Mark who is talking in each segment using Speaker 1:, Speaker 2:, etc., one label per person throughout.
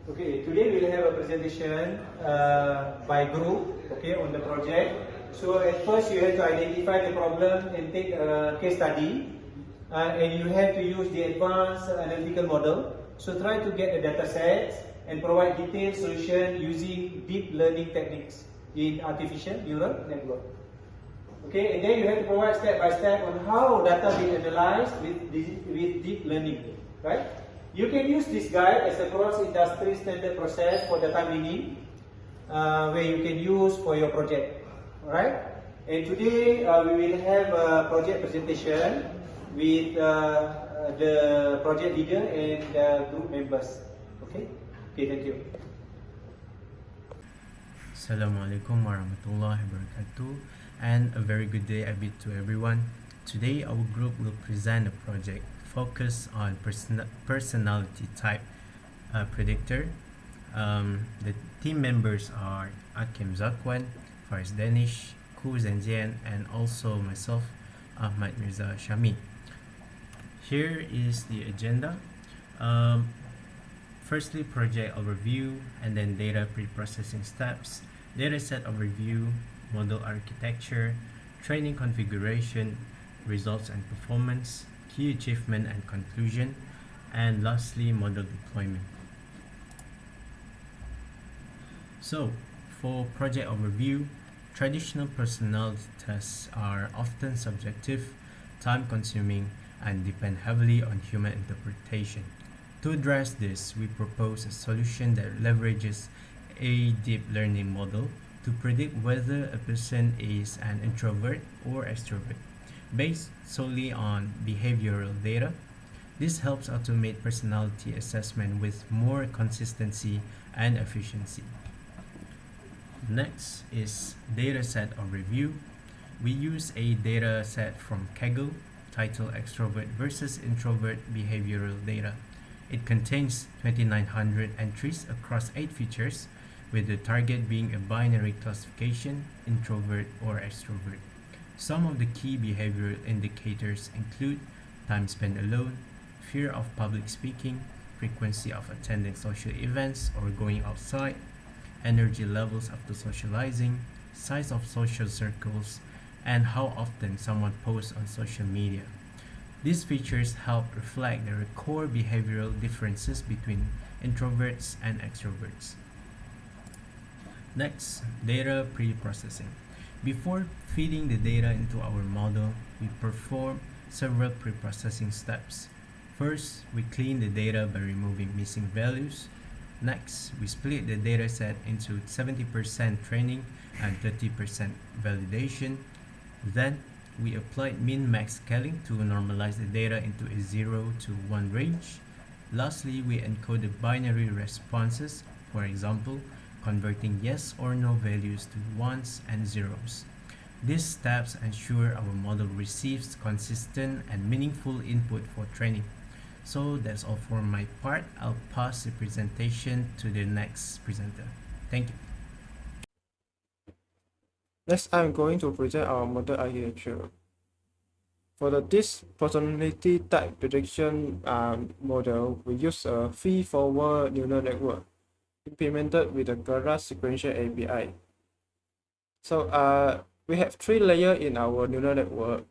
Speaker 1: Okay, today we will have a presentation by group, okay, on the project. So at first you have to identify the problem and take a case study, and you have to use the advanced analytical model. So try to get the data sets and provide detailed solution using deep learning techniques in artificial neural network. Okay, and then you have to provide step by step on how data be analyzed with deep learning, right? You can use this guide as a cross-industry standard process for data mining, where you can use for your project. Alright? And today we will have a project presentation with the project leader and the group members. Okay? Okay, thank you.
Speaker 2: Assalamualaikum warahmatullahi wabarakatuh, and a very good day to everyone. Today our group will present a project focused on personality type predictor. The team members are Akim Zakwan, Faris Danish, Ku Zenjian, and also myself, Ahmad Mirza Shami. Here is the agenda. Firstly, project overview, and then data pre-processing steps, dataset overview, model architecture, training configuration, results and performance, key achievement and conclusion, and lastly, model deployment. So, for project overview, traditional personality tests are often subjective, time-consuming, and depend heavily on human interpretation. To address this, we propose a solution that leverages a deep learning model to predict whether a person is an introvert or extrovert, based solely on behavioral data. This helps automate personality assessment with more consistency and efficiency. Next is dataset overview. We use a dataset from Kaggle titled Extrovert versus Introvert Behavioral Data. It contains 2,900 entries across 8 features, with the target being a binary classification, introvert or extrovert. Some of the key behavioral indicators include time spent alone, fear of public speaking, frequency of attending social events or going outside, energy levels after socializing, size of social circles, and how often someone posts on social media. These features help reflect the core behavioral differences between introverts and extroverts. Next, data pre-processing. Before feeding the data into our model, we perform several pre-processing steps. First, we clean the data by removing missing values. Next, we split the dataset into 70% training and 30% validation. Then, we applied min-max scaling to normalize the data into a 0 to 1 range. Lastly, we encoded binary responses, for example, converting yes or no values to ones and zeros. These steps ensure our model receives consistent and meaningful input for training. So that's all for my part. I'll pass the presentation to the next presenter. Thank you.
Speaker 3: Next, I'm going to present our model architecture. For this personality type prediction model, we use a feed-forward neural network implemented with the Keras sequential API. So we have 3 layers in our neural network,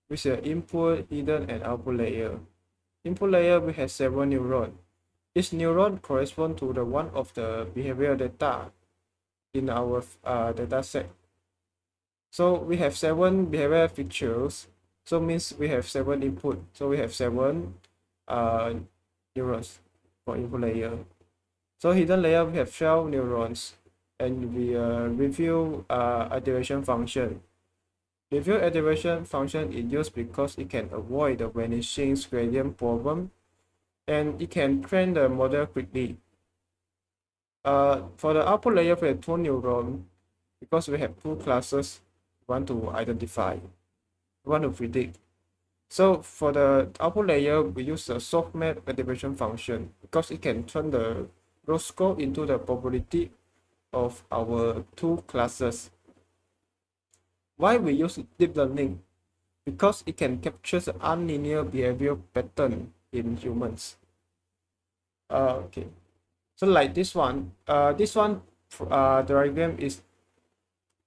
Speaker 3: with the input, hidden, and output layer. Input layer, we have 7 neurons. Each neuron corresponds to the one of the behavioral data in our data set. So we have 7 behavioral features. So means we have 7 input. So we have 7 neurons for input layer. So hidden layer, we have 12 neurons, and we review iteration function. Review iteration function is used because it can avoid the vanishing gradient problem, and it can train the model quickly. For the output layer, we have 2 neurons because we have 2 classes we want to identify, we want to predict. So for the output layer, we use the softmax iteration function because it can turn the row score into the probability of our 2 classes. Why we use deep learning? Because it can capture the unlinear behavior pattern in humans. Okay. So like this one, the diagram is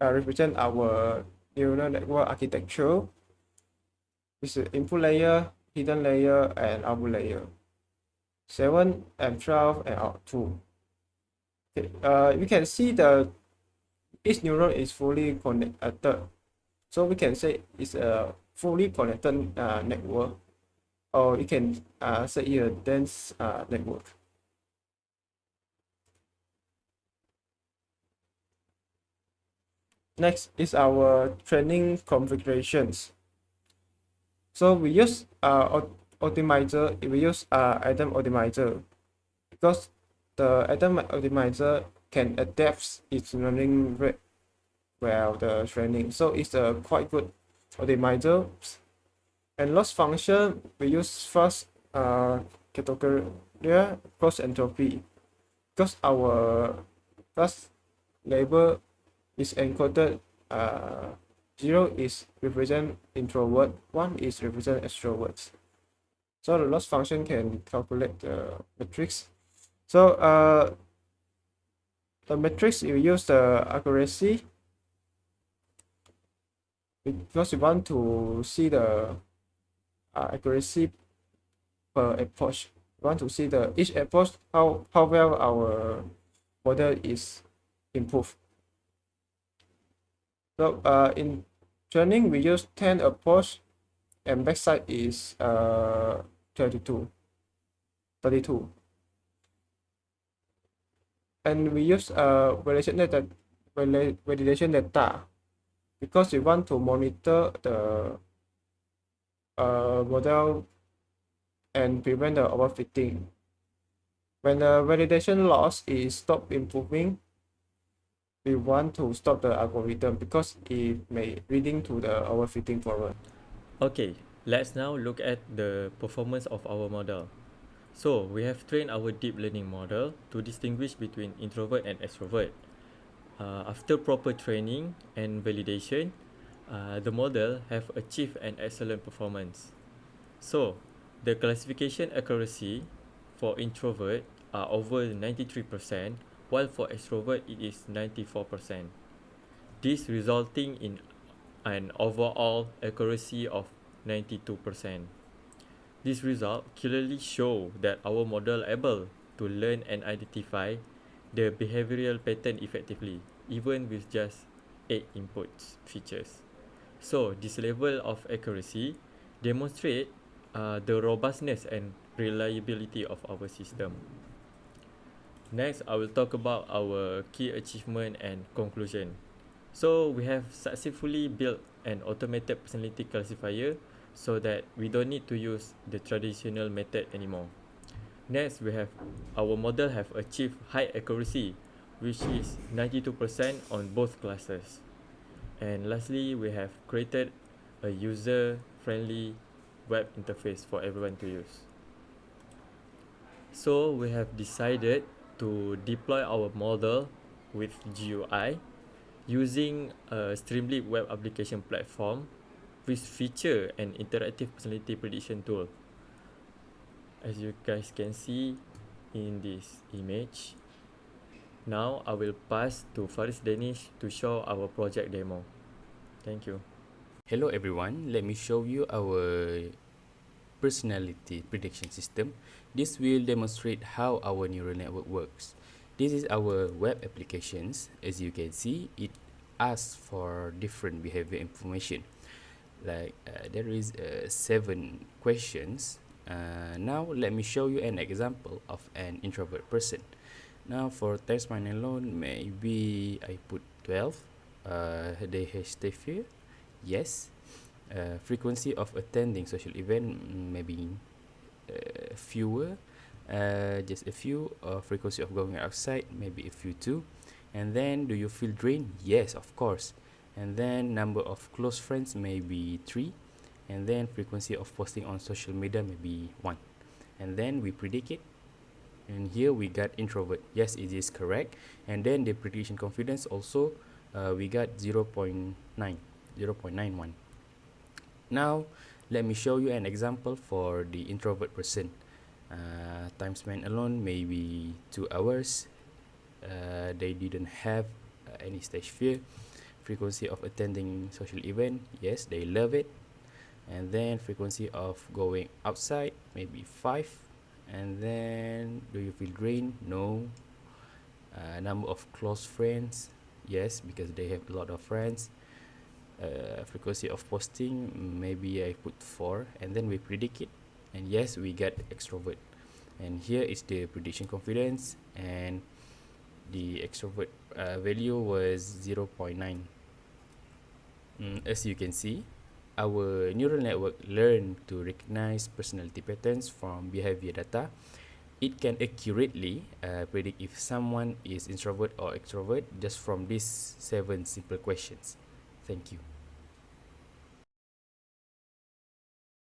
Speaker 3: represent our neural network architecture. It's an input layer, hidden layer, and output layer. 7 and 12 and out 2. Okay, we can see each neuron is fully connected. So we can say it's a fully connected network, or you can say it's a dense network. Next is our training configurations. So we use optimizer. We use Atom optimizer because the Atom optimizer can adapt its learning rate while the training. So it's a quite good optimizer. And loss function, we use first category cross entropy because our first label is encoded. 0 is represent introvert, 1 is represent extroverts. So the loss function can calculate the matrix. So the matrix, you use the accuracy because you want to see the accuracy per approach. You want to see each approach how well our model is improved. So in training, we use 10 approach, and backside is 32. And we use validation data because we want to monitor the model and prevent the overfitting. When the validation loss is stop improving, we want to stop the algorithm because it may leading to the overfitting problem.
Speaker 4: Okay, let's now look at the performance of our model. So, we have trained our deep learning model to distinguish between introvert and extrovert. After proper training and validation, the model have achieved an excellent performance. So, the classification accuracy for introvert are over 93%, while for extrovert it is 94%. This resulting in an overall accuracy of 92%. This result clearly show that our model able to learn and identify the behavioral pattern effectively, even with just 8 inputs features. So this level of accuracy demonstrate the robustness and reliability of our system. Next, I will talk about our key achievement and conclusion. So we have successfully built an automated personality classifier so that we don't need to use the traditional method anymore. Next, we have our model have achieved high accuracy, which is 92% on both classes. And lastly, we have created a user-friendly web interface for everyone to use. So we have decided to deploy our model with GUI using a Streamlit web application platform with feature an interactive personality prediction tool. As you guys can see in this image. Now I will pass to Faris Danish to show our project demo. Thank you.
Speaker 5: Hello everyone, let me show you our personality prediction system. This will demonstrate how our neural network works. This is our web applications. As you can see, it asks for different behavior information. Like there is 7 questions. Now let me show you an example of an introvert person. Now for test mine alone, maybe I put 12. They hashtag fear, yes. Frequency of attending social event, maybe fewer, just a few. Frequency of going outside, maybe a few too. And then, do you feel drained? Yes, of course. And then number of close friends, maybe 3. And then frequency of posting on social media, maybe 1. And then we predict it. And here we got introvert. Yes, it is correct. And then the prediction confidence also, we got 0.9, 0.91. Now, let me show you an example for the introvert person. Time spent alone maybe 2 hours. They didn't have any stage fear. Frequency of attending social event, yes, they love it. And then frequency of going outside, maybe 5. And then do you feel drained? No. Number of close friends, yes, because they have a lot of friends. Frequency of posting, maybe I put 4, and then we predict it, and yes, we get extrovert. And here is the prediction confidence, and the extrovert value was 0.9. As you can see, our neural network learned to recognize personality patterns from behavior data. It can accurately predict if someone is introvert or extrovert just from these 7 simple questions. Thank you.